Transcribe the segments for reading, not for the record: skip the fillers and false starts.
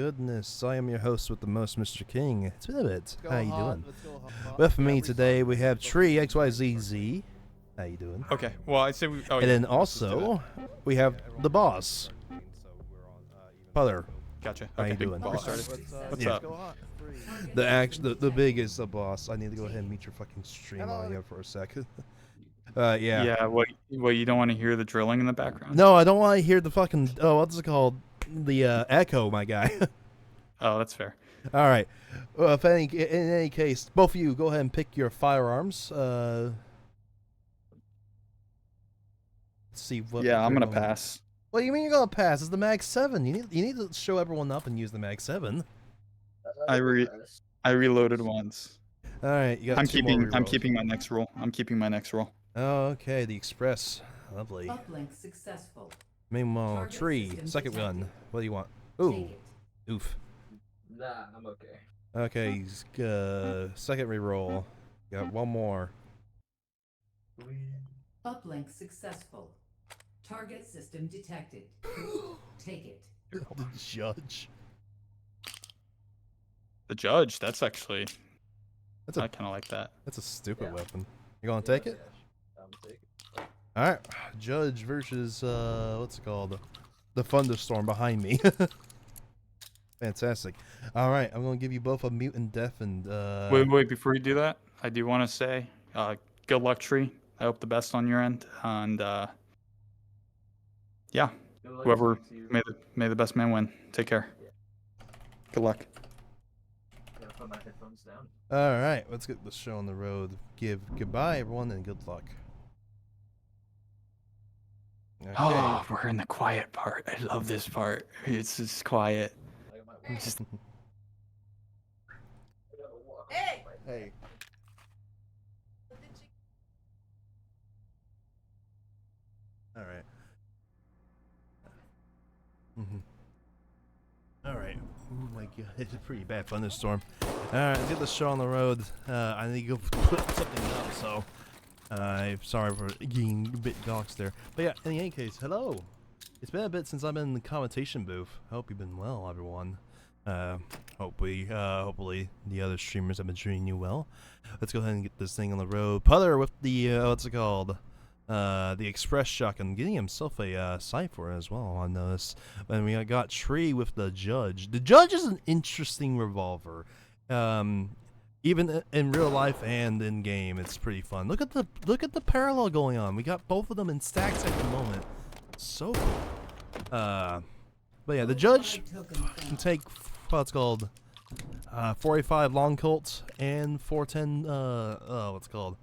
goodness, I am your host with the most, Mr. King. It's been a bit. How you doing? With me today we have Tree XYZZ. How you doing? Okay. Well, I say we. Oh, and yeah, then also we have the boss, Putter. Gotcha. How okay, you doing? We started. What's Yeah. up? The biggest boss. I need to go ahead and mute your fucking stream on here for a second. Yeah. Yeah. What you don't want to hear the drilling in the background? No, I don't want to hear the fucking what's it called? The echo, my guy. Oh, that's fair. All right. Well, in any case, both of you go ahead and pick your firearms. Let's see what. Yeah, I'm you're gonna going- pass. What do you mean you're gonna pass? It's the Mag 7. You need to show everyone up and use the Mag 7. I reloaded once. All right, you got I'm two more keeping rerolls. my next roll. I'm keeping my next roll. Oh, okay, the Express. Lovely. Uplink successful. Meanwhile, Target Tree, system second detected. gun. What do you want? Take Ooh, it. oof. Nah, I'm okay. Okay, second reroll. Got one more. Uplink successful. Target system detected. Take it. The judge. The judge. That's actually. That's I a kind of like that. that's a stupid Yeah. weapon. You gonna take it? I'm taking All right, Judge versus what's it called? The thunderstorm behind me. Fantastic. All right, I'm gonna give you both a mute and deaf and Wait. Before you do that, I do want to say, good luck, Tree. I hope the best on your end, and yeah, whoever may the best man win. Take care. Good luck. Gotta put my headphones down. All right, let's get the show on the road. Give goodbye, everyone, and good luck. Okay. Oh, we're in the quiet part. I love this part. It's just quiet. I got my Just Hey! Hey. All right. All right. Oh my god, it's a pretty bad thunderstorm. All right, let's get the show on the road. I need to go put something up, so I'm sorry for getting a bit doxed there. But yeah, in any case, hello. It's been a bit since I've been in the commentation booth. I hope you've been well, everyone. Hopefully the other streamers have been treating you well. Let's go ahead and get this thing on the road. Putter with the what's it called? The Express shotgun, getting himself a cipher as well on this. And we got Tree with the Judge. The Judge is an interesting revolver. Even in real life and in game, it's pretty fun. Look at the parallel going on. We got both of them in stacks at the moment. So cool. But yeah, the Judge can take what's called 485 long Colt and 410 what's it called?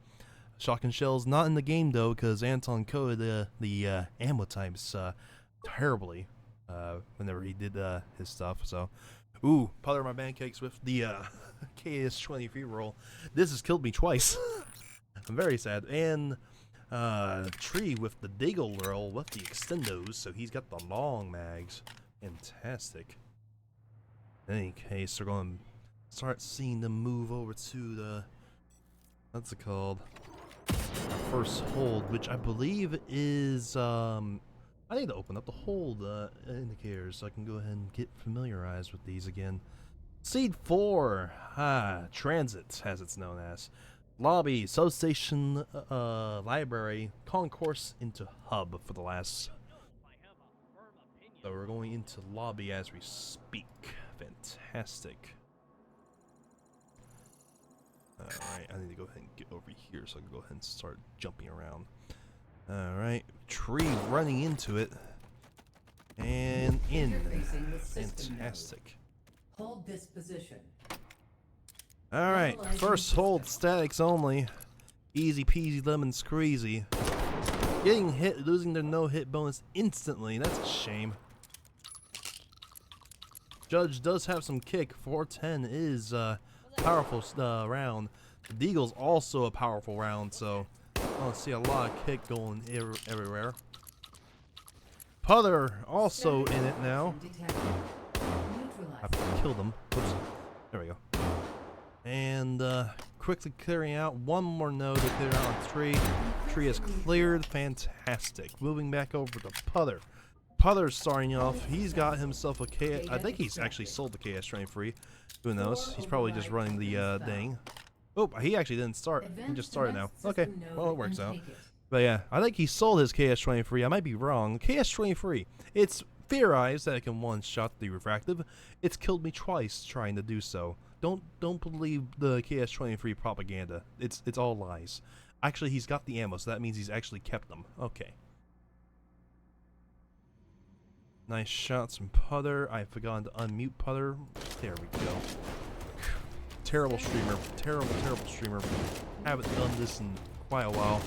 Shotgun shells. Not in the game though, because Anton coded the ammo types terribly whenever he did his stuff. So, ooh, PutterMyBancakes with the KS23 roll. This has killed me twice. I'm very sad. And Tree with the Deagle roll with the extendos, so he's got the long mags. Fantastic. In any case, we're going to start seeing them move over to the what's it called? First hold, which I believe is I need to open up the hold indicators so I can go ahead and get familiarized with these again. Seed 4, transit as it's known as. Lobby, substation, library, concourse into hub for the last. So we're going into lobby as we speak. Fantastic. Alright, I need to go ahead and get over here so I can go ahead and start jumping around. Alright, Tree running into it. And in. Interfacing with system Fantastic. node. Hold this position. Alright, Analyzing first hold, system. statics only. Easy peasy lemon squeezy. Getting hit, losing their no hit bonus instantly. That's a shame. Judge does have some kick. 410 is powerful round. The Deagle's also a powerful round, so I don't see a lot of kick going everywhere. Putter also in it now. Detected. I Neutralized. killed him. Oops. There we go. And quickly clearing out one more node to clear out on Tree. Tree is cleared. Fantastic. Moving back over to Putter. Putter's starting off. He's got himself a K. I think he's actually sold the KS-23. Who knows? He's probably just running the thing. Oh, he actually didn't start. He just started now. Okay, well, it works out. But yeah, I think he sold his KS-23. I might be wrong. KS-23. It's theorized that it can one-shot the refractive. It's killed me twice trying to do so. Don't believe the KS-23 propaganda. It's all lies. Actually, he's got the ammo, so that means he's actually kept them. Okay. Nice shots from Putter. I've forgotten to unmute Putter. There we go. Terrible streamer. Terrible streamer. Haven't done this in quite a while.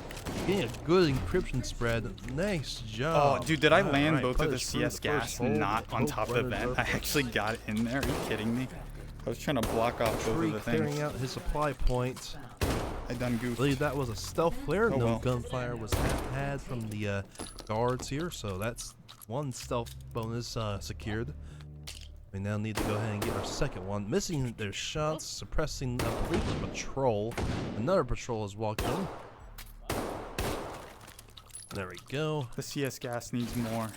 Getting a good encryption spread. Nice job. Oh, dude, did I land Alright, both of the Putter's through CS the gas first hold. not on top of the vent? I actually got it in there. Are you kidding me? I was trying to block off both Tree of the clearing things. out his supply point. I done I goofed. believe that was a stealth flare. Oh, No well. gunfire was had from the guards here, so that's one stealth bonus secured. We now need to go ahead and get our second one. Missing their shots, suppressing a believe a patrol. Another patrol has walked in. There we go. The CS gas needs more. It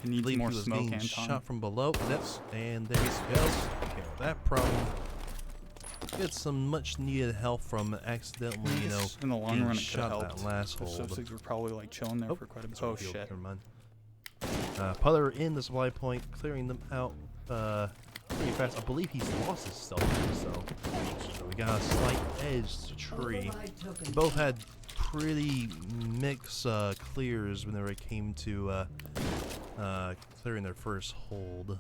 I needs believe more he was smoke, being Anton. shot from below. That's and there he goes. Okay, that problem. Get some much needed help from accidentally, you know, In the long being run, it could shot have helped. that last The hold. Sosigs were probably like chilling there for quite a bit. It's Oh revealed. shit. Never mind. Putter in the supply point, clearing them out pretty fast. I believe he's lost his stealth, so we got a slight edge to Tree. They both had pretty mixed clears whenever it came to clearing their first hold.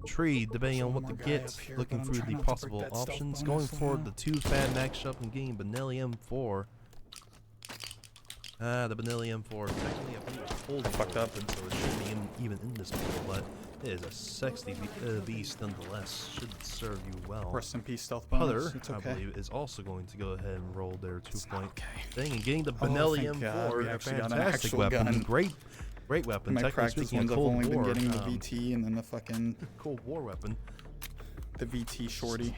Tree, depending on what to One more guy get, up here, looking but I'm through trying the not to break possible that stealth options, bonus going for somehow. the 2 fad max up and getting Benelli M4. The Benelli M4 technically I believe it's hold Fucked up. weapon, so it shouldn't be even in this pool, but it is a sexy beast nonetheless. Should serve you well. Rest in peace, stealth Putter, bonus. It's I okay. believe, is also going to go ahead and roll their 2-point Okay. thing and getting the Oh, Benelli thank God, M4. we A actually got an fantastic actual weapon. gun. Great weapon. My Technically practice speaking, ones a I've Cold only been War, getting the VT and then the fucking Cold War weapon. the VT shorty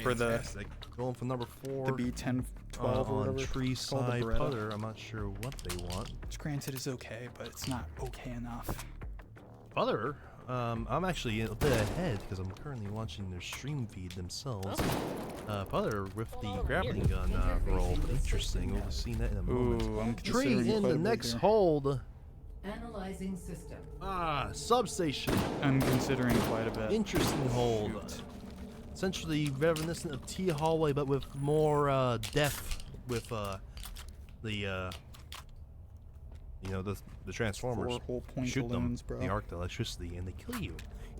for the Fantastic. Going for number 4. the B1012 or on whatever. tree it's called, the side Beretta. Putter. I'm not sure what they want. Which granted is okay, but it's not okay enough. Putter, I'm actually a bit ahead because I'm currently watching their stream feed themselves. Putter with the grappling gun roll. Interesting. We'll see that in a moment. Ooh, I'm Tree considering in quite the a bit next here. hold. Analyzing system. Substation. I'm considering quite a bit. Interesting hold. Shoot. Essentially reminiscent of T hallway, but with more depth with the the transformers. 4 whole point Shoot them, balloons, bro. they arc the electricity, and they kill you.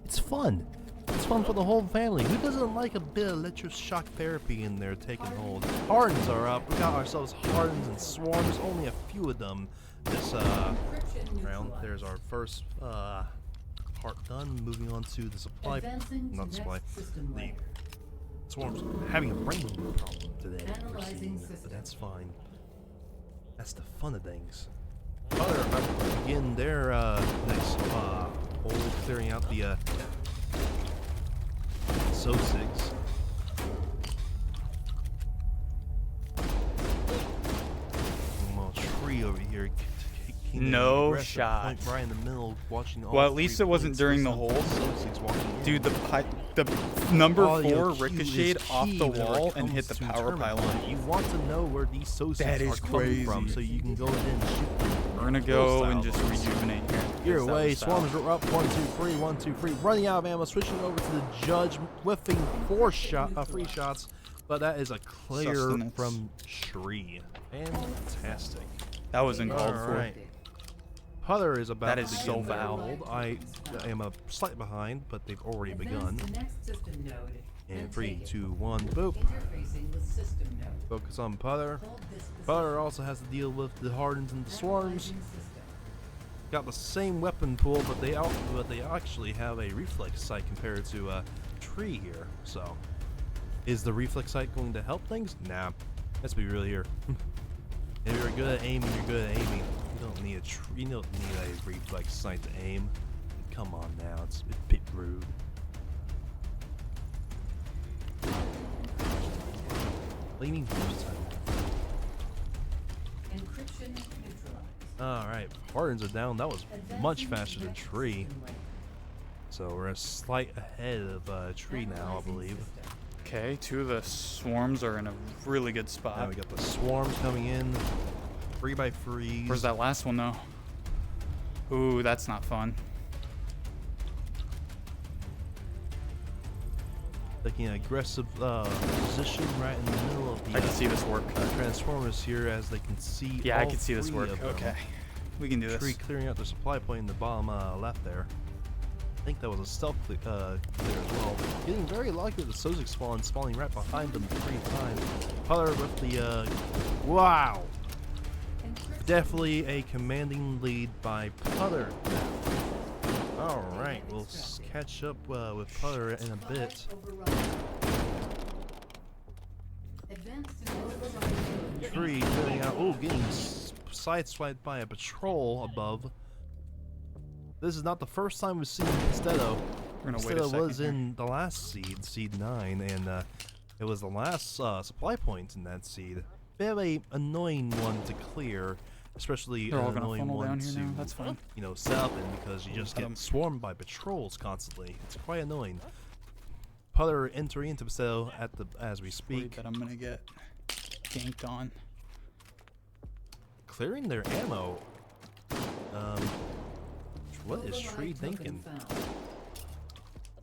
It's fun. It's fun for the whole family. Who doesn't like a bit of electroshock therapy in there taking hold? Hardens are up. We got ourselves Hardens and Swarms. Only a few of them this Encryption round. neutralized. There's our first part done. Moving on to the supply. Advancing to Not next supply. system The layer. Swarms having a brain problem today. We're Analyzing seeing it, system. but that's fine. That's the fun of things. Putter about to begin their next hold, clearing out the Sosigs. Meanwhile, Tree over here. No shot. Right in the middle, watching all Well, at least 3 it wasn't points. during the Listen to hold. Sosigs walking in. Dude, the number Audio 4 cue ricocheted is off key the whenever wall it and hit comes the to power tournament pylon. play. You want to know where these Sosigs That are is coming from, crazy. so you can go ahead and shoot them. We're gonna go and just rejuvenate here. Either Yes, that way, was Swarms foul. are up 1, 2, 3, 1, 2, 3. Running out of ammo, switching over to the Judge, whiffing 4 free shots, but that is a clear Sustenance. from Tree. Fantastic. That was uncalled All for. right. Putter is about That to is begin so their foul. hold. I am a slight behind, but they've already begun. Advance to next system node. And 3, take it. 2, 1, boop. Interfacing with system node. Focus on Putter. Hold this position. Putter also has to deal with the Hardens and the Swarms. Analyzing system. Got the same weapon pool, but they actually have a reflex sight compared to Tree here. So, is the reflex sight going to help things? Nah. Let's be real here. If you're good at aiming, you're good at aiming. You don't need a reflex sight to aim. Come on now, it's a bit rude. What do you mean first time? Encryption neutralized. Alright, Hardens are down. That was much Advancing faster to than next Tree. system layer. So we're a slight ahead of Tree now, I Analyzing believe. system. Okay, 2 of the swarms are in a really good Now spot. we got the swarms coming in. 3x3s. Where's that last one though? Ooh, that's not fun. Taking an aggressive position right in the middle of the I can see this work. Transformers here as they can see. Yeah, I all can see this 3 work. of them. Okay, we can do Tree this. clearing out the supply point in the bottom left there. I think that was a stealth clear as well. Getting very lucky with the Sozik spawn spawning right behind them 3 times. Putter with the wow. Encryption. Definitely a commanding lead by Putter. Alright, we'll catch up with Putter in a bit. Override. Advanced and override. Tree clearing out. Oh, getting sideswiped by a patrol above. This is not the first time we've seen Stedo. We're gonna wait a Stedo second was here. in the last seed, seed 9, and it was the last supply point in that seed. Very annoying one to clear, especially They're all an gonna annoying funnel one down here to now. That's fine. you know, set up in because you just Got get 'em. swarmed by patrols constantly. It's quite annoying. Putter entering into Stedo at the as we Worried speak, that I'm gonna get ganked on. clearing their ammo. What is Override Tree token thinking? found.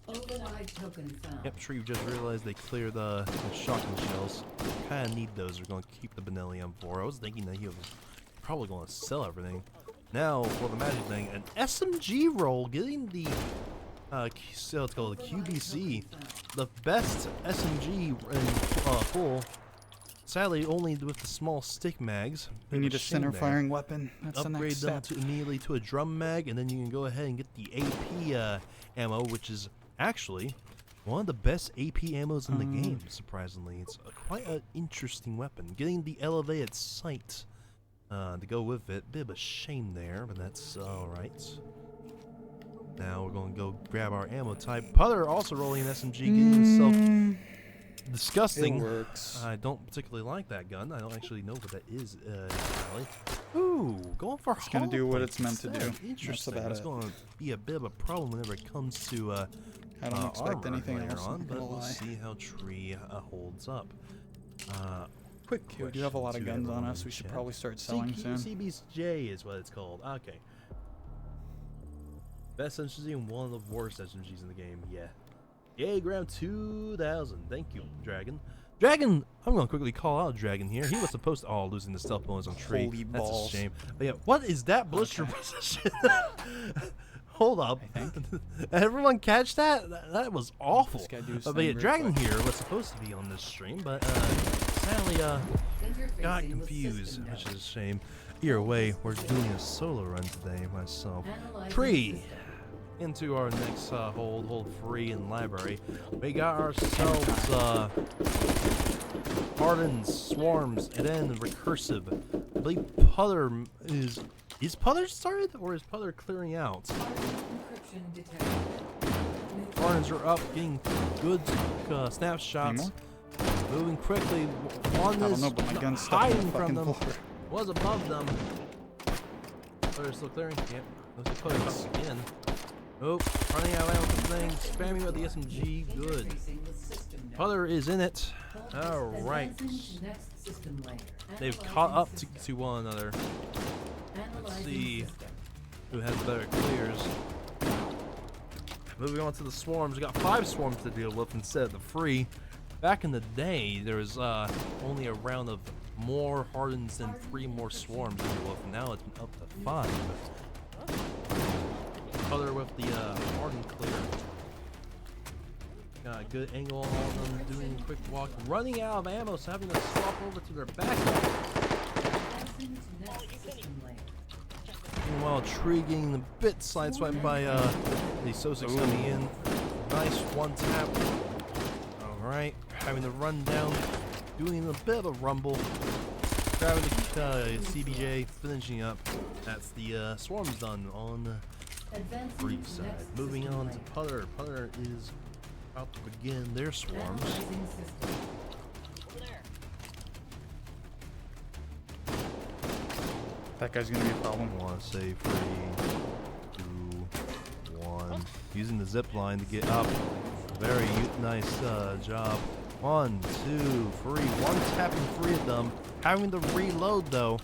Override token found. Yep, Tree just realized they cleared the shotgun shells. Kinda need those. We're gonna keep the Benelli M4. I was thinking that he was probably gonna sell everything. Now for the magic thing, an SMG roll, getting the so it's called the QBC, the best SMG in full. Sadly, only with the small stick mags. We Bit need of a shame center there. firing weapon. That's the Upgrade next them step. to immediately to a drum mag, and then you can go ahead and get the AP ammo, which is actually one of the best AP ammos in the game. Surprisingly, it's quite an interesting weapon. Getting the elevated sight to go with it, bit of a shame there, but that's all right. Now we're going to go grab our ammo type. Putter also rolling an SMG, getting himself disgusting. It works. I don't particularly like that gun. I don't actually know what that is entirely. Ooh, going for It's gonna do what holoplates it's meant to instead. do. Interesting. That's about That's it. going to be a bit of a problem whenever it comes to I don't expect armor anything later else. I'm on, not but gonna we'll lie. see how Tree holds up. Quick Okay, we question. do have a lot of to guns on everyone us. in We should chat. probably start selling soon. CBJ is what it's called. Okay. Best SMG and one of the worst SMGs in the game. Yeah. Yay, Graham 2000. Thank you, Dragon. Dragon, I'm gonna quickly call out Dragon here. He was supposed to losing the stealth bonus on Tree. Holy That's balls. a shame. But yeah, what is that blister position? Hold up. I Everyone catch that? That was awful. This guy do his But thing yeah, real Dragon quick. here was supposed to be on this stream, but sadly got Interfacing with confused, system which node. is a shame. Either way, we're doing a solo run today myself. Analyzing Tree. system. Into our next hold free in library. We got ourselves Hardens, Swarms, and then Recursive. I believe Putter is Putter started or is Putter clearing out? Encryption detected. Hardens are up, getting good snapshots. Moving quickly. One I don't is know, but my gun's stuck in hiding the from fucking them. floor. Was above them. Putter's still clearing. Yep. Looks like Putter up again. Oh, running out of ammo for things. Spamming with the SMG. Good. Interfacing with system node. Putter is in it. Focus Alright. advancing to next system layer. They've Analyzing caught up system. to one another. Analyzing see. system. Who has better clears? Moving on to the swarms. We got 5 swarms to deal with instead of the free. Back in the day, there was only a round of more Hardens and 3 more swarms to deal with. Now it's been up to 5. Putter with the Harden clear. Got a good angle on all of them, doing a quick walk, running out of ammo, so having to swap over to their back. Advancing to next system layer. Meanwhile, Tree getting a bit sideswiped by the Sosics coming in. Nice one tap. Alright, having to run down, doing a bit of a rumble. Grabbing the CBJ, finishing up. That's the swarms done on the Advancing free to side. next Moving system on layer. to Putter. Putter is about to begin their swarms. Analyzing system. That guy's gonna be a problem. I want to say 3, 2, 1. Using the zip line to get up. Very nice job. 1, 2, 3. One tapping 3 of them. Having to reload though.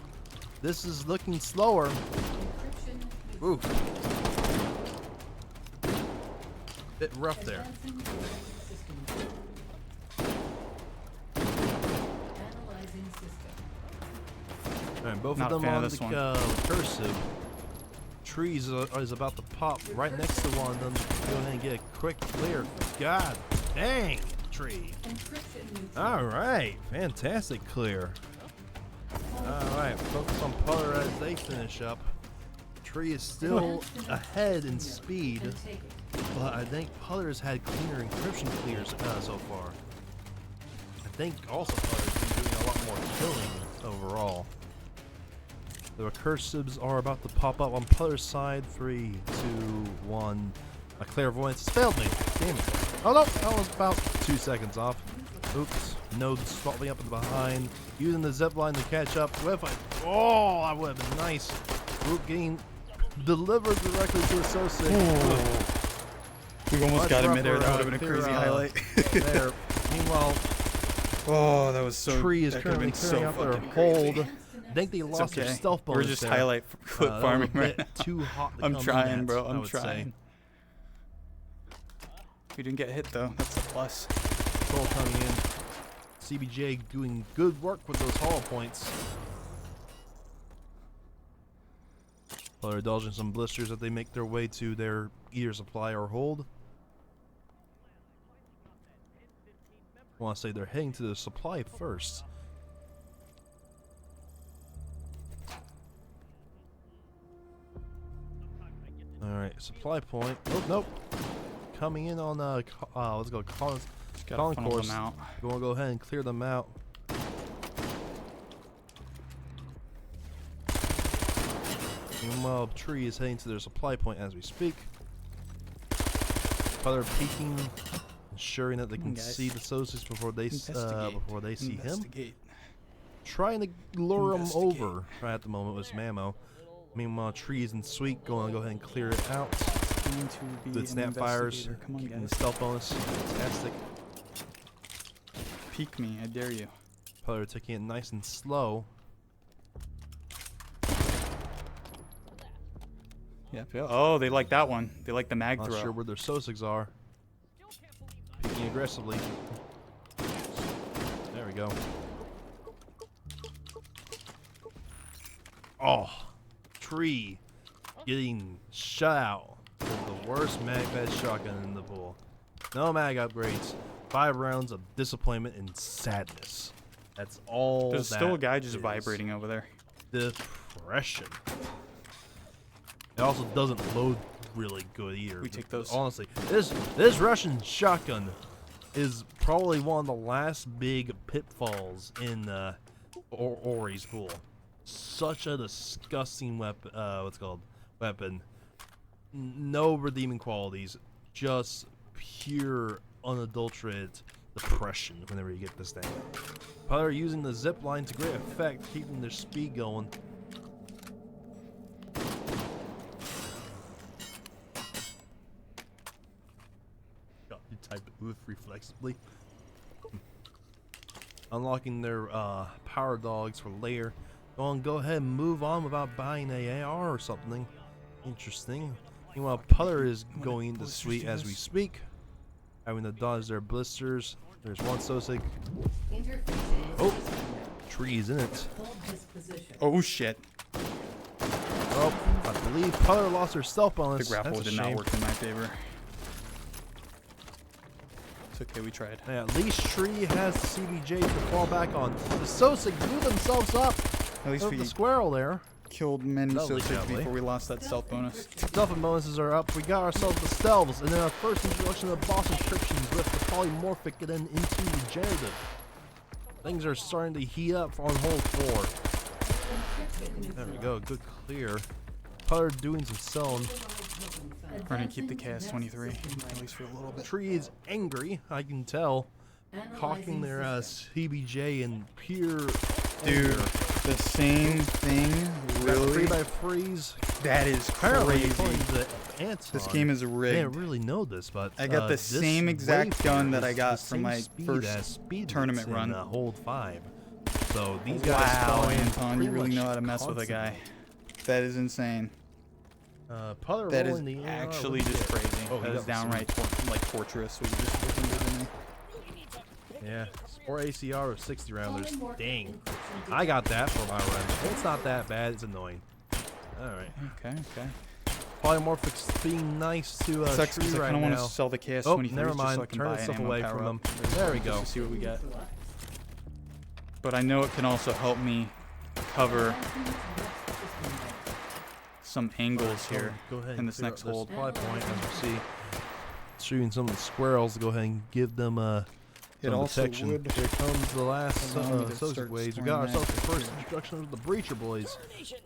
This is looking slower. Encryption Oof. Bit rough there. advancing to next system layer. Analyzing system. Alright, both Not a of them fan on of this one. the cursive. Trees is about to pop right next to one of them. Go ahead and get a quick clear. God dang, tree. Encryption neutral. Alright, fantastic clear. Alright, focus on Putter as they finish up. Tree is still ahead in speed, And take it. but I think Putter's had cleaner encryption clears so far. I think also Putter's been doing a lot more killing overall. The recursives are about to pop up on Putter's side. 3, 2, 1. My clairvoyance has failed me. Damn it. Oh no, that was about 2 seconds off. Oops. Node swapping up in the behind. Using the zip line to catch up with it. Oh, that would have been nice. Oop, getting delivered directly to associate. We almost Much got him in there. rougher, That would have been a clear, crazy highlight. There. Meanwhile, Oh, that was so. Tree is that could've currently been clearing so out their fucking hold. crazy. I think they It's lost their okay. stealth bonus We're just there. highlight clip That was farming a right bit now. too hot to I'm come in trying, at, bro. I I'm would say. trying. We didn't get hit though. That's a plus. Control coming in. CBJ doing good work with those hollow points. While they're dodging some blisters as they make their way to their either supply or hold. I want to say they're heading to the supply first. Alright, supply point. Oh, nope. Coming in on, let's go, Just gotta funnel concourse. them out. You want to go ahead and clear them out. Meanwhile, Tree is heading to their supply point as we speak. Putter peeking, ensuring that they Come on, can guys. see the associates before they see him. Investigate. Trying to lure him Investigate. over right at the moment with some ammo. Meanwhile, Trees and Sweet going to go ahead and clear it out. Going to be Good an snap fires, investigator. Come on, keeping guys. the stealth bonus. Fantastic. Peek me. I dare you. Putter taking it nice and slow. Yep. Yeah. Oh, they like that one. They like the mag Not throw. sure where their Sosigs are. Peeking aggressively. There we go. Oh, Tree getting shut out with the worst mag-fed shotgun in the pool. No mag upgrades. 5 rounds of disappointment and sadness. That's all. There's that still a guy just is. vibrating over there. Depression. It also doesn't load really good either. We take those. Honestly, this Russian shotgun is probably one of the last big pitfalls in Ori's pool. Such a disgusting weapon. Weapon. No redeeming qualities. Just pure, unadulterated depression whenever you get this thing. Putter using the zip line to great effect, keeping their speed going. You type it with reflexively. Unlocking their power dogs for layer. Go ahead and move on without buying a AR or something. Interesting. Meanwhile, Putter is going into blisters suite do as this? we speak. Having to dodge their blisters. There's one Sosig. Interfacing Oh. with system layer. Trees in it. Hold this position. Oh shit. Oh, I believe Putter lost her stealth bonus. The grapple That's a did not shame. work in my favor. It's okay, we tried. Yeah, at least Tree has the CBJ to fall back on. The Sosig blew themselves up. At least Of we the squirrel there. killed many Lovely, Sosigs lovely. before we lost that stealth bonus. Stealth and bonuses are up. We got ourselves the stealths, and then our first introduction of boss inscriptions with the polymorphic and then into regenerative. Things are starting to heat up on hole 4. There we go, good clear. Putter doing some selling. We're gonna keep the KS-23, at least for a little bit. Tree is angry, I can tell. Cocking their CBJ in pure Dude, anger. The same thing, really? 3x freeze. That is Apparently, crazy. according to Anton, This game is I rigged. didn't really know this, but I got the this same exact gun Wayfarer that I is got the from same my speed first as speed tournament in, run. Hold 5. So these guys Wow, spawn Anton, you pretty really much know how to mess with a guy. That is insane. Putter That is rolling the AR actually with just it. crazy. Oh, he That is got the downright like torturous. What you just fucking did to me. Yeah, or ACR of 60 rounders. Dang, I got that for my run. It's not that bad. It's annoying. All right. Okay. Polymorphics being nice to Sucks Tree because I right kind of want now. to sell the KS-23 Oh, just never so mind. I can Turn buy the an stuff ammo away power from up. them. There we go. Just to see what we get. But I know it can also help me cover some angles here Go ahead in and this clear next up hold. supply point, as you see. Shooting some of the squirrels to go ahead and give them It some also protection. would Here comes the last allow me to associate start waves. We storing got ourselves that the first introduction of the breacher boys.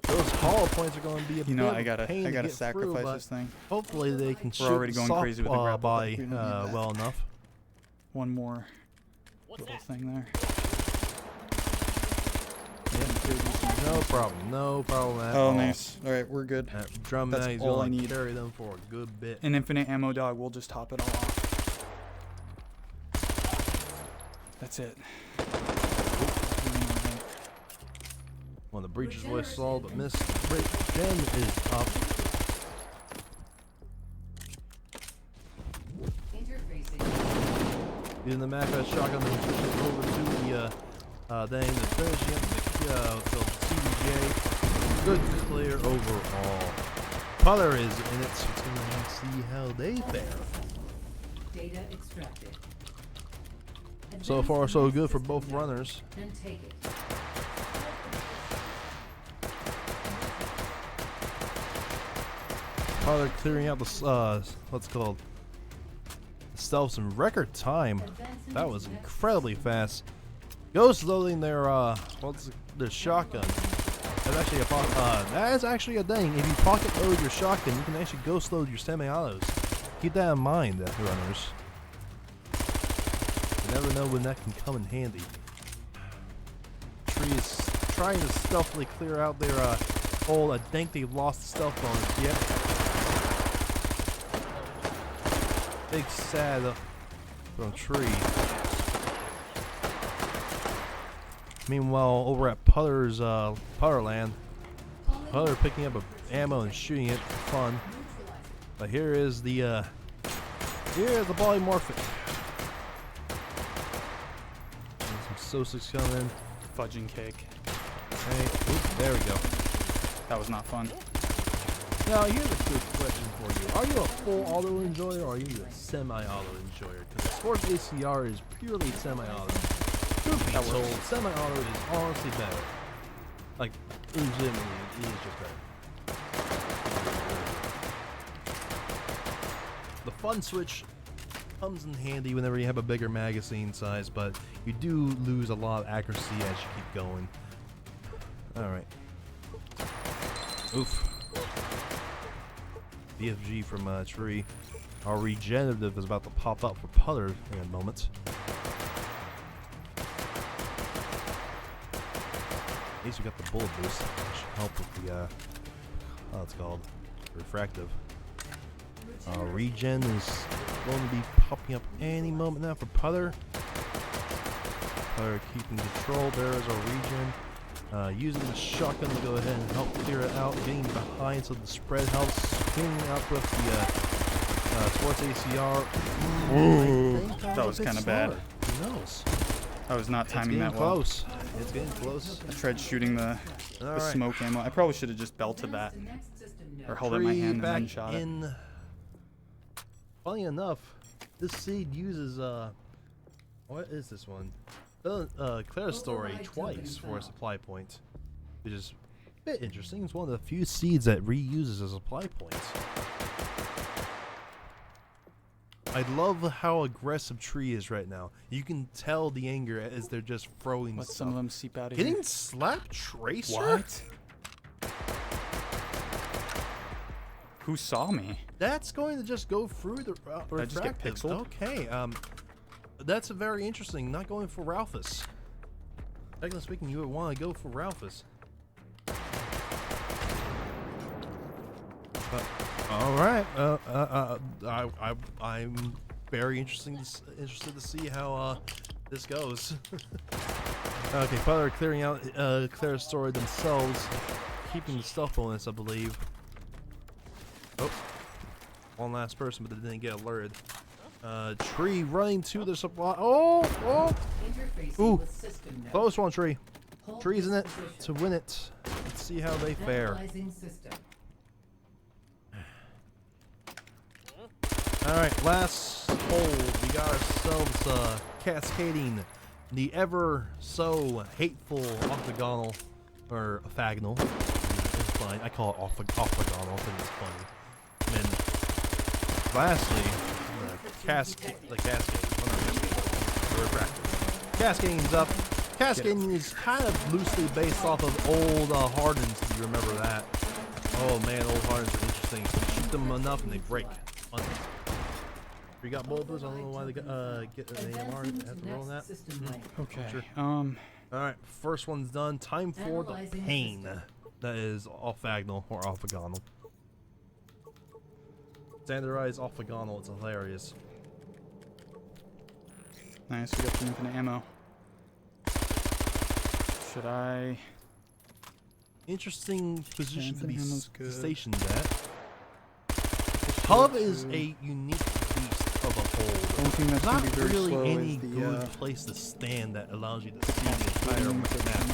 Those hollow points are going to be a You know, bit I of gotta a pain to get sacrifice through, but this thing. hopefully they can shoot already going soft, crazy with the grapple, by but we don't need that. well enough. One more little thing there. No problem at Oh, all. nice. All right, we're good. That drum That's mag's all I going to need. carry them for a good bit. An infinite ammo dog. We'll just top it all off. That's it. One of the breaches was solid, but missed. Gen is up. Interfacing. Using the Mac shotgun to switch it over to the finishing up the CBJ. Good clear overall. Putter is in it, so it's going to see how they fare. Data extracted. So far, so good for both runners. Then take it. Putter clearing out the what's called stealths in record time. That was incredibly fast. Ghost loading their their shotgun. That's actually that is actually a thing. If you pocket load your shotgun, you can actually ghost load your semi-autos. Keep that in mind, runners. You never know when that can come in handy. Tree is trying to stealthily clear out their old. I think they lost the stealth bonus. Yep. Big sad from Tree. Meanwhile, over at Putter's Putterland, Putter picking up ammo and shooting it for fun. But here is the polymorphic. And some Sosics coming in. Fudging cake. Hey, oop, there we go. That was not fun. Now here's a good question for you: are you a full auto enjoyer or are you a semi-auto enjoyer? Because Sports ACR is purely semi-auto. Truth be told, semi-auto is honestly better. Like, legitimately, it is just better. The fun switch comes in handy whenever you have a bigger magazine size, but you do lose a lot of accuracy as you keep going. Alright. Oof. BFG from Tree. Our regenerative is about to pop up for Putter in a moment. At least we got the bullet boost, which should help with the it's called refractive. Regen is going to be popping up any moment now for Putter. Putter keeping control. There is our regen. Using the shotgun to go ahead and help clear it out, getting behind so the spread helps, cleaning up with the Sports ACR. That was kind of bad. Who knows? I was not It's timing getting that well. close. It's getting close. I tried shooting the Alright. smoke ammo. I probably should have just belted that or held it in my Tree hand and then back shot it. in. Funny enough, this seed uses what is this one? Claire story twice for a supply point, which is a bit interesting. It's one of the few seeds that reuses a supply point. I love how aggressive Tree is right now. You can tell the anger as they're just throwing Let stuff. some of them seep out of here. Getting slap tracer? What? Who saw me? That's going to just go through the Did I just get refractive. pixeled? Okay, that's a very interesting. Not going for Ralphus. Technically speaking, you would want to go for Ralphus. But all right, I'm very interested to see how this goes. Okay, Putter clearing out Claire's story themselves, keeping the stealth bonus, I believe. Oh, one last person, but they didn't get alerted. Tree running to the supply. Oh, Interfacing ooh, with system node. close one, Tree. Hold Tree's in this it position. to win it. Let's see how they fare. Analyzing system. Alright, last hole. We got ourselves cascading the ever so hateful octagonal, or octagonal. It's fine. I call it octagonal. I think it's funny. And then lastly, the refractor. Cascading's up. Cascading is kind of loosely based off of old Hardens, if you remember that. Oh man, old Hardens are interesting. You shoot them enough and they break. We got bulbous. I don't know why they get an AMR and have to roll on that. Okay. Sure. Um. Alright, first one's done. Time for the Analyzing pain. system. That is orthogonal or orthogonal. Standardized orthogonal, it's hilarious. Nice. We got some infinite ammo. Should I? Interesting position to be infinite ammo's good. stationed at. Hub is a unique beast of a hole. Only thing that's Not gonna be very really slow any is the, good place to stand that allows you to see the entire map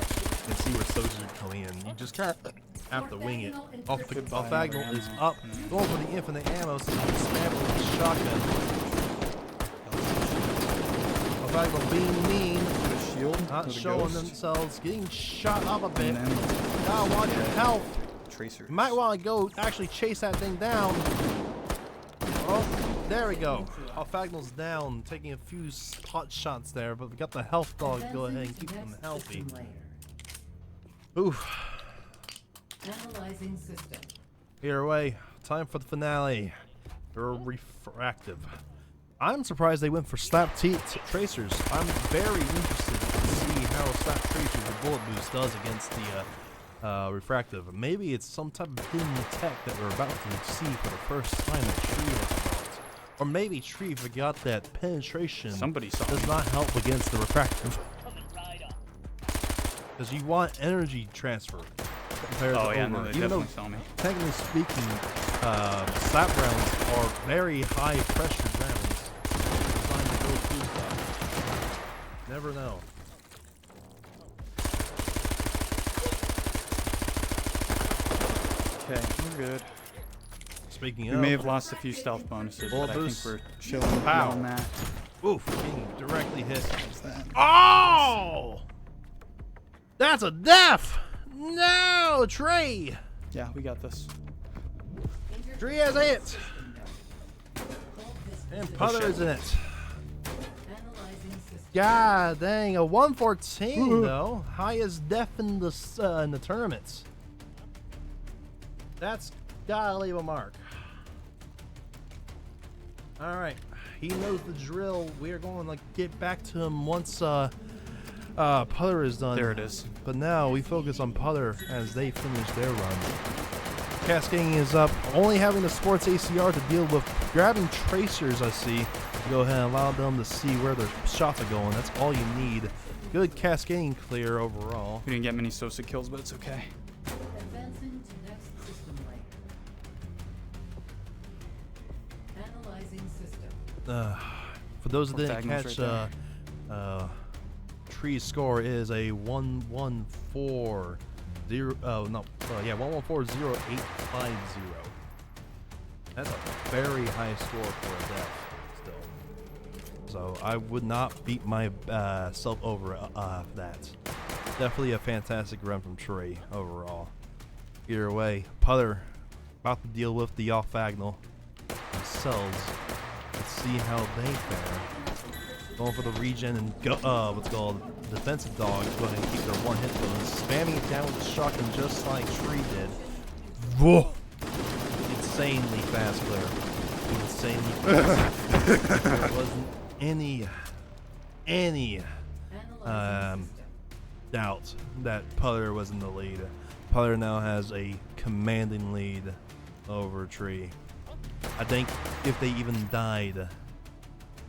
and see where soldiers are coming in. You just kind of have to wing it. Orthogonal is up, going for the infinite ammo, so you can spam it with the shotgun. Orthogonal being mean, shield. not with a showing ghost. themselves, getting shot up a bit. And then Gotta watch your health. tracers. You might want to go actually chase that thing down. Oh, there we go. Orthogonal's down, taking a few pot shots there, but we got the health dog to go ahead and keep them healthy. Oof. Analyzing system. Either way, time for the finale. They're refractive. I'm surprised they went for slap tracers. I'm very interested to see how slap tracers or bullet boost does against the refractive. Maybe it's some type of hidden tech that we're about to see for the first time that Tree has developed. Or maybe Tree forgot that penetration Somebody saw does me. not help against the refractive. Because you want energy transfer compared Oh to yeah, over. no, they Even though definitely saw me. technically speaking, slap rounds are very high pressure rounds. Designed to go through stuff. Never know. Okay, we're good. Speaking We of, may have lost a few stealth bonuses, Bullet but I think boost. we're chilling Pow. on that. oof, being directly hit. What's that? Oh! That's a death! No, Trey! Yeah, we got this. Tree has it! And Putter is in it. Analyzing system. God dang, a 114 though. Highest def in the tournaments. That's gotta leave a mark. Alright. He knows the drill. We are going to get back to him once Putter is done. There it is. But now we focus on Putter as they finish their run. Cascading is up, only having the sports ACR to deal with. Grabbing tracers, I see. Go ahead and allow them to see where their shots are going. That's all you need. Good cascading clear overall. We didn't get many Sosa kills, but it's okay. Advancing to next system layer. Analyzing system. For those that didn't Octagonal's catch, right Tree's score is a 114-0. Yeah, 114-0850. That's a very high score for a death, still. So I would not beat my self over that. Definitely a fantastic run from Trey overall. Either way, Putter about to deal with the orthogonal themselves. Let's see how they fare. Going for the regen and go, what's called defensive dogs. Go ahead and keep their one hit bonus. Spamming it down with the shotgun just like Tree did. Whoa! Insanely fast player. Insanely fast. There wasn't any Analyzing system. doubt that Putter was in the lead. Putter now has a commanding lead over Tree. I think if they even died,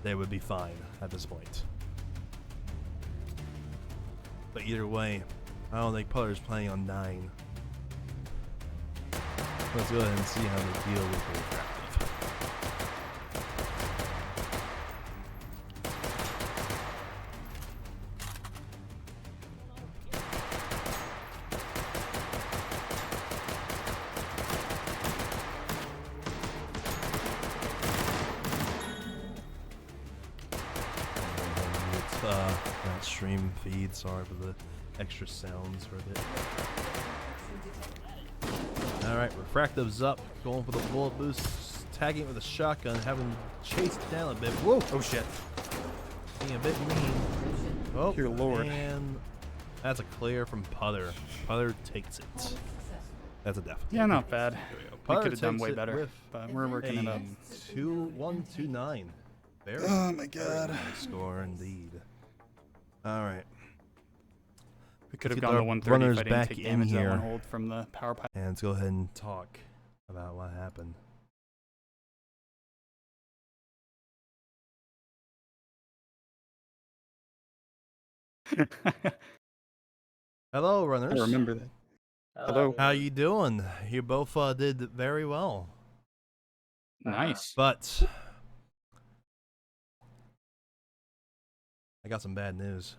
they would be fine at this point. But either way, I don't think Putter's planning on dying. Let's go ahead and see how they deal with the refractive. That stream feed, sorry for the extra sounds for a bit. Alright, refractive's up, going for the bullet boost, tagging it with a shotgun, having to chase it down a bit. Whoa! Oh shit. Being a bit mean. Oh, Dear Lord. and that's a clear from Putter. Putter takes it. That's a definite. Yeah, not bad. There we go. We Putter could have done takes way it better, with but we're working it up. 2-1-2-9. Very, Oh my very god. nice score indeed. Alright. We could Let's have get gone to our 130 runners if I didn't back take in damage that here. one hold from the power pipe. And let's go ahead and talk about what happened. Hello, I runners. remember that. Hello. How you doing? You both did very well. Nice. But I got some bad news.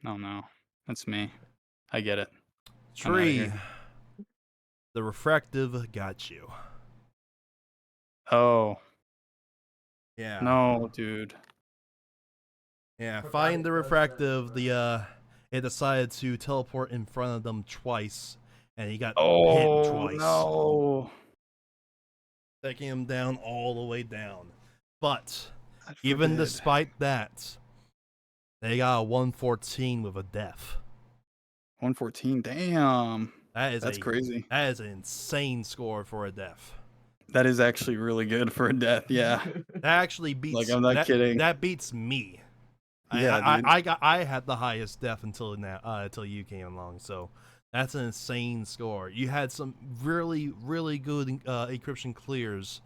Oh no. That's me. I get it. I'm outta Tree, here. the refractive got you. Oh. Yeah. No, dude. Yeah, find the refractive. It decided to teleport in front of them twice, and he got hit Oh, twice, no. taking him down all the way down. But I even forbid. despite that, they got a 114 with a death. 114. Damn. That's crazy. That is an insane score for a death. That is actually really good for a death. Yeah. That actually beats. Like, I'm not kidding. That beats me. Yeah, dude. I had the highest death until now, until you came along. So that's an insane score. You had some really, really good encryption clears,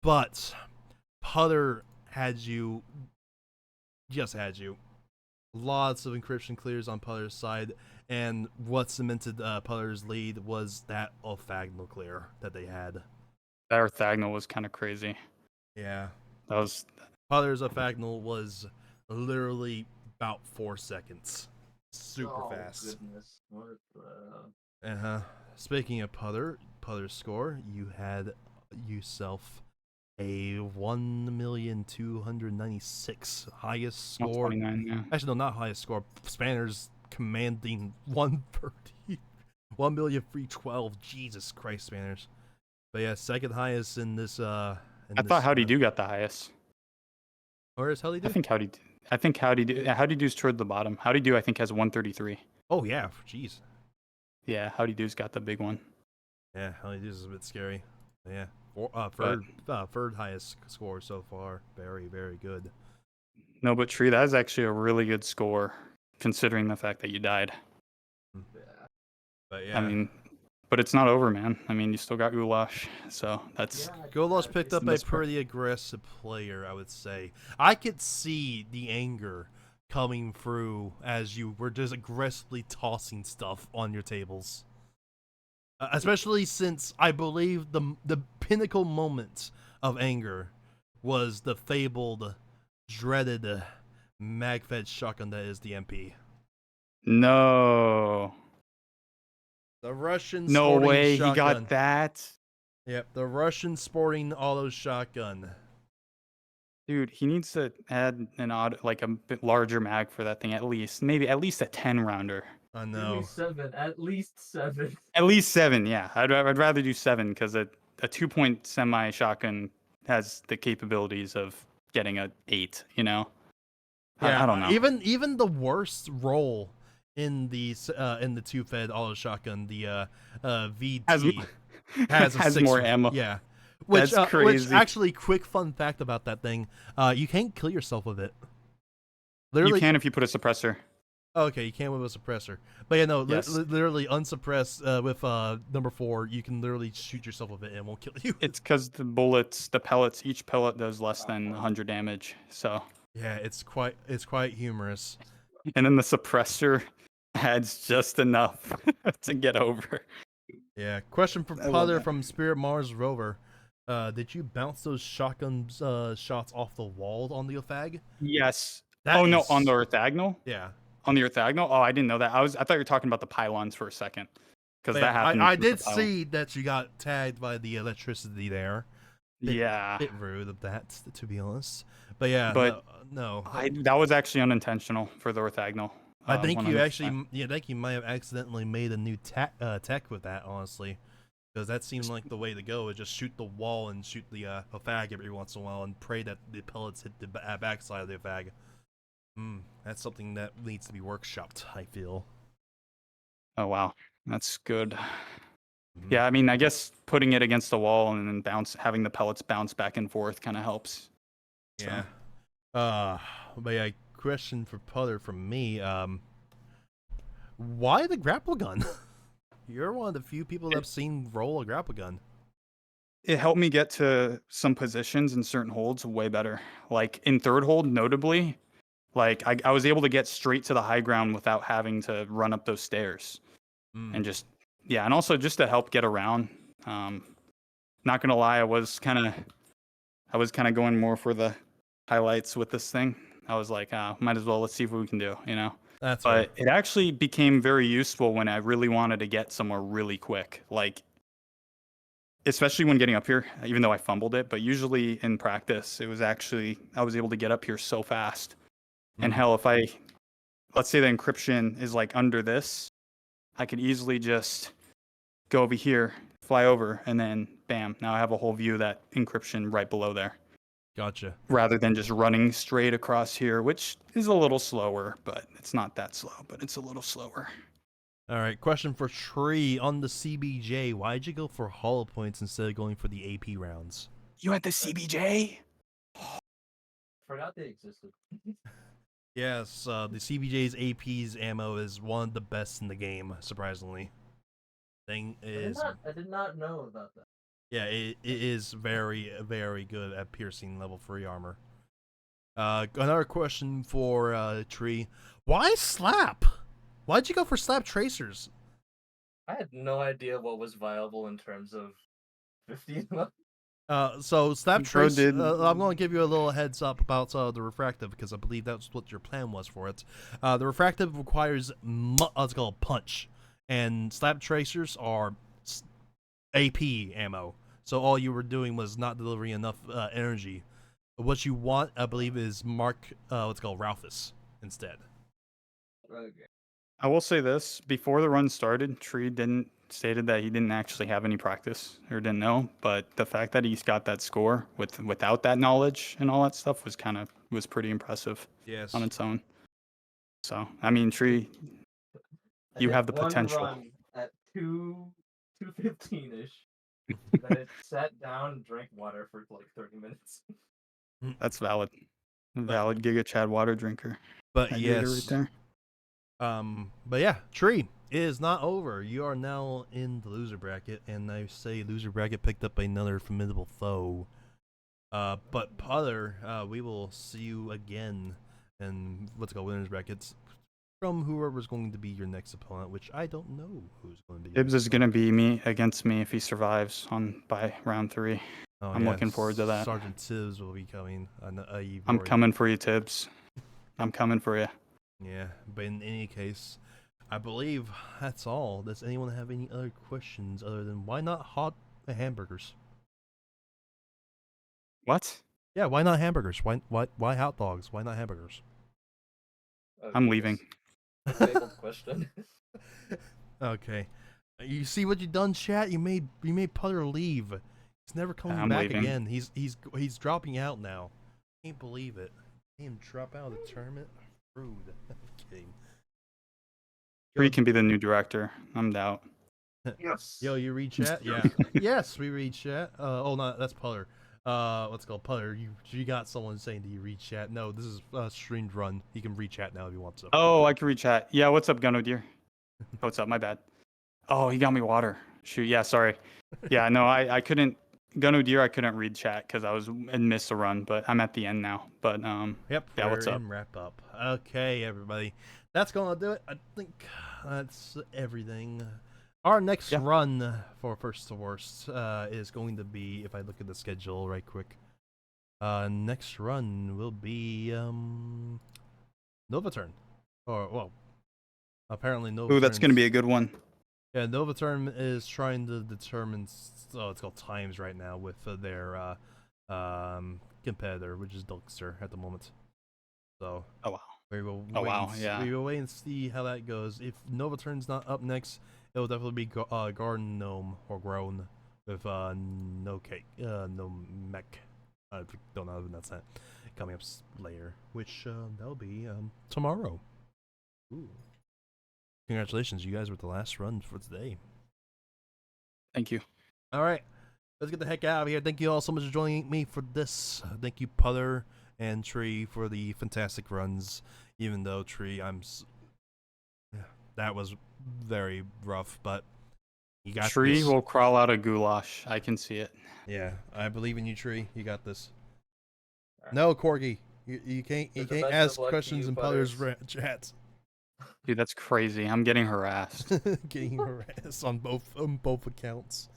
but Putter had you. Just had you. Lots of encryption clears on Putter's side, and what cemented Putter's lead was that orthogonal clear that they had. That orthogonal was kind of crazy. Yeah. That was. Putter's orthogonal was literally about 4 seconds. Super fast. Goodness. What the... Uh-huh. Speaking of Putter's score, you had yourself a 1,296,000 highest score. 129, yeah. Actually, no, not highest score. Spanner's commanding 130. 1,312,000. Jesus Christ, Spanners. But yeah, second highest in this. I thought Howdy Do got the highest. Where is Howdy Do? I think Howdy Do's toward the bottom. Howdy Do I think has 133. Oh yeah, jeez. Yeah, Howdy Do's got the big one. Yeah, Howdy Do is a bit scary. But yeah, third highest score so far. Very, very good. No, but Tree, that is actually a really good score, considering the fact that you died. Yeah. But yeah, I mean, but it's not over, man. I mean, you still got Ulash, so that's Golos picked up a That's pretty aggressive player, I would say. I could see the anger coming through as you were just aggressively tossing stuff on your tables. Especially since I believe the pinnacle moment of anger was the fabled, dreaded, mag-fed shotgun that is the MP. no The Russian no sporting way shotgun. he got that. Yep, the Russian sporting auto shotgun. Dude, he needs to add an like a bit larger mag for that thing at least. Maybe at least a 10 rounder. I Give know. me 7. At least 7. At least 7, yeah. I'd rather do 7 because a 2-point semi shotgun has the capabilities of getting a 8. You know. Yeah, I don't know. Even the worst roll in the 2-fed auto shotgun, the VT has a has 6 more ammo. Yeah, which That's which crazy. actually, quick fun fact about that thing, you can't kill yourself with it. You Literally, can if you put a suppressor. Okay, you can't with a suppressor. But yeah, no, Yes. literally unsuppressed with number 4, you can literally shoot yourself with it and it won't kill you. It's because the pellets, each pellet does less than 100 damage. So, Yeah, it's quite humorous. and then the suppressor adds just enough to get over. Yeah. Question for I love Putter that. from Spirit Mars Rover. Did you bounce those shotgun shots off the wall on the Ophag? Yes. That Oh no, is- on the orthogonal. Yeah. On the orthogonal. Oh, I didn't know that. I thought you were talking about the pylons for a second, because But that yeah, happened. I with the did pylon. see that you got tagged by the electricity there. Yeah. Bit rude of that, to be honest. But yeah, But no. That was actually unintentional for the orthogonal. I think you 100%. actually, yeah, I think you might have accidentally made a new tech with that, honestly, because that seemed like the way to go. Is just shoot the wall and shoot the fag every once in a while, and pray that the pellets hit the backside of the fag. That's something that needs to be workshopped, I feel. Oh wow, that's good. Yeah, I mean, I guess putting it against the wall and then having the pellets bounce back and forth kind of helps. So. Yeah. But yeah, question for Putter from me. Why the grapple gun? You're one of the few people that have seen roll a grapple gun. It helped me get to some positions in certain holds way better. Like in third hold, notably, like I was able to get straight to the high ground without having to run up those stairs. And just, yeah, and also just to help get around. Not gonna lie, I was kind of going more for the highlights with this thing. I was like, might as well, let's see what we can do, you know. That's But it actually became very useful when I really wanted to get somewhere really quick, like especially when getting up here, even though I fumbled it. But usually in practice, it was actually I was able to get up here so fast. And hell, if let's say the encryption is like under this, I could easily just go over here, fly over, and then bam, now I have a whole view of that encryption right below there. Gotcha. Rather than just running straight across here, which is a little slower, but it's not that slow, but it's a little slower. All right, question for Tree on the CBJ. Why'd you go for hollow points instead of going for the AP rounds? You had the CBJ? Forgot they existed. Yes, the CBJ's AP's ammo is one of the best in the game, surprisingly. Thing is, I did not know about that. yeah, it is very, very good at piercing level 3 armor. Another question for Tree. Why slap? Why'd you go for slap tracers? I had no idea what was viable in terms of 15 levels. So slap Bro trace. did- I'm going to give you a little heads up about the refractive because I believe that's what your plan was for it. The refractive requires what's called punch, and slap tracers are AP ammo. So all you were doing was not delivering enough energy. What you want, I believe, is what's called Ralphus instead. Okay. I will say this, before the run started, Tree stated that he didn't actually have any practice or didn't know, but the fact that he's got that score without that knowledge and all that stuff was pretty impressive Yes. on its own. So, I mean, Tree, I you did have the one potential. Run at 2:15 ish. Then it sat down and drank water for like 30 minutes. That's valid. Valid Giga Chad water drinker. But That Giga yes. right there. But yeah, Tree, it is not over. You are now in the loser bracket, and I say loser bracket picked up another formidable foe. But Putter, we will see you again in winners brackets from whoever's going to be your next opponent, which I don't know who's going to be. Tibbs is gonna be against me if he survives by round 3. Oh, I'm looking forward to that. Sergeant Tibbs will be coming. I'm coming for you, Tibbs. I'm coming for you. Yeah, but in any case, I believe that's all. Does anyone have any other questions other than why not hot hamburgers? What? Yeah, why not hamburgers? Why hot dogs? Why not hamburgers? I'm leaving. Fabled question. Okay. You see what you done, chat? You made Putter leave. He's never coming I'm back leaving. again. He's dropping out now. Can't believe it. Him drop out of the tournament? Rude. I'm kidding. Tree can be the new director. I'm out. Yes. Yo, you read chat? Yeah. Yes, we read chat. Oh no, that's Putter. What's it called, Putter? You got someone saying do you read chat? No, this is streamed run. He can read chat now if he wants to. Oh, I can read chat. Yeah, what's up, Gunno Deer? What's up? My bad. Oh, he got me water. Shoot. Yeah, sorry. Yeah, no, I couldn't. Gunno Deer, I couldn't read chat because I was and missed a run, but I'm at the end now. But Yep. yeah, what's we're up? in wrap up. Okay, everybody, that's gonna do it. I think that's everything. Our next Yeah. run for first to worst is going to be, if I look at the schedule right quick. Next run will be Novaturn, or well, apparently Novaturn. Ooh, that's gonna be a good one. Yeah, Novaturn is trying to determine. It's called times right now with their competitor, which is Dulkster at the moment. So. Oh wow. We will Oh, wait wow, and yeah. We will wait and see how that goes. If Novaturn's not up next, it will definitely be Garden Gnome or Grown with no cake, no mech. I don't know if that's that coming up later, which that'll be tomorrow. Ooh. Congratulations, you guys were the last run for today. Thank you. All right, let's get the heck out of here. Thank you all so much for joining me for this. Thank you, Putter and Tree, for the fantastic runs. Even though Tree, that was very rough, but you got Tree this. will crawl out of goulash. I can see it. Yeah, I believe in you, Tree. You got this. Alright. No, Corgi, you can't The best of ask luck to questions you, in Putter's Putters. chats. Dude, that's crazy. I'm getting harassed. Getting harassed on both accounts.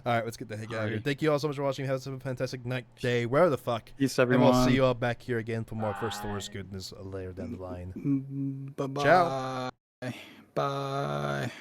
All right, let's get the heck out of here. Alrighty. Thank you all so much for watching. Have a fantastic night, day, wherever the fuck. Peace, And everyone. we'll see you all back here again for more first to worst Bye. goodness later down the line. Bye-bye. Ciao. Bye.